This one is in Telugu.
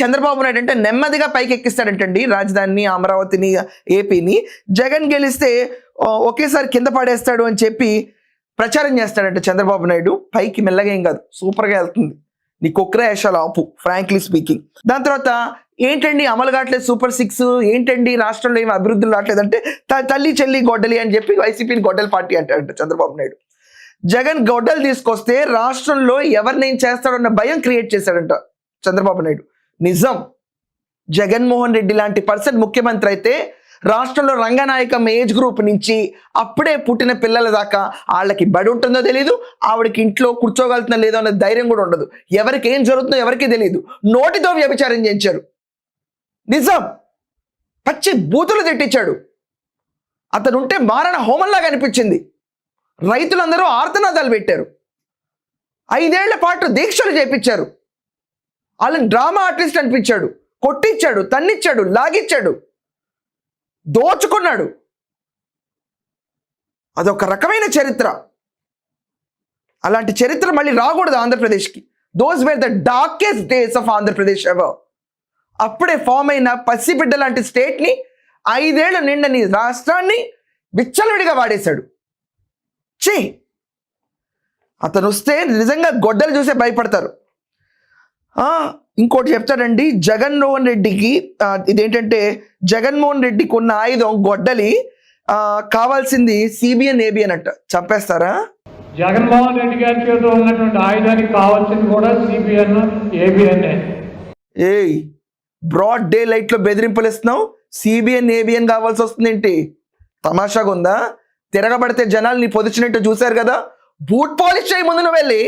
చంద్రబాబు నాయుడు అంటే నెమ్మదిగా పైకి ఎక్కిస్తాడంటండి రాజధానిని, అమరావతిని, ఏపీని. జగన్ గెలిస్తే ఒకేసారి కింద పడేస్తాడు అని చెప్పి ప్రచారం చేస్తాడంట చంద్రబాబు నాయుడు. పైకి మెల్లగా ఏం కాదు, సూపర్గా వెళ్తుంది. నీ కుక్కరే వేషాలు ఆపు, ఫ్రాంక్లీ స్పీకింగ్. దాని తర్వాత ఏంటండి అమలు కావట్లేదు సూపర్ 6, ఏంటండి రాష్ట్రంలో ఏమి అభివృద్ధులు రావట్లేదంటే తల్లి చెల్లి గొడ్డలి అని చెప్పి వైసీపీని గొడ్డలి పార్టీ అంటాడంట చంద్రబాబు నాయుడు. జగన్ గొడ్డలు తీసుకొస్తే రాష్ట్రంలో ఎవరిని ఏం చేస్తాడన్న భయం క్రియేట్ చేశాడంట చంద్రబాబు నాయుడు. నిజం, జగన్మోహన్ రెడ్డి లాంటి పర్సన్ ముఖ్యమంత్రి అయితే రాష్ట్రంలో రంగనాయకం ఏజ్ గ్రూప్ నుంచి అప్పుడే పుట్టిన పిల్లల దాకా వాళ్ళకి బడి ఉంటుందో తెలియదు, ఆవిడకి ఇంట్లో కూర్చోగలుగుతుందో లేదో అనే ధైర్యం కూడా ఉండదు. ఎవరికి ఏం జరుగుతుందో ఎవరికీ తెలియదు. నోటితో వ్యభిచారం చేయించారు. నిజం, పచ్చి బూతులు తిట్టించాడు. అతను ఉంటే మారణ హోమంలాగా అనిపించింది. రైతులందరూ ఆర్తనాదాలు పెట్టారు. 5 ఏళ్ల పాటు దీక్షలు చేపించారు. వాళ్ళని డ్రామా ఆర్టిస్ట్ అనిపించాడు. కొట్టించాడు, తన్నిచ్చాడు, లాగిచ్చాడు, దోచుకున్నాడు. అదొక రకమైన చరిత్ర. అలాంటి చరిత్ర మళ్ళీ రాకూడదు ఆంధ్రప్రదేశ్కి. Those wear the darkest days of Andhra Pradesh ever. అప్పుడే ఫామ్ అయిన పసిబిడ్డ లాంటి స్టేట్ని, 5 ఏళ్ల నిండని రాష్ట్రాన్ని విచ్చలవిడిగా వాడేశాడు. చే అతను వస్తే నిజంగా గొడ్డలు చూసే భయపడతారు. ఇంకోటి చెప్తాడండి, జగన్మోహన్ రెడ్డికి ఇదేంటంటే జగన్మోహన్ రెడ్డికి ఉన్న ఆయుధం గొడ్డలి, కావాల్సింది సిబిఎన్ ఏబిఎన్ అంట. చంపేస్తారా? జగన్మోహన్ రెడ్డి గారి చేతిలో ఉన్నటువంటి ఆయుధానికి కావాల్సింది కూడా సిబిఎన్ ఏబిఎన్. ఏయ్, బ్రాడ్ డే లైట్లో బెదిరింపులు ఇస్తున్నావు, సిబిఎన్ ఏబిఎన్ కావాల్సి వస్తుంది ఏంటి? తమాషాగా ఉందా? తిరగబడితే జనాలు నీ పొదిచినట్టు చూశారు కదా. బూట్ పాలిష్ చేయి ముందు నువ్వు వెళ్ళి.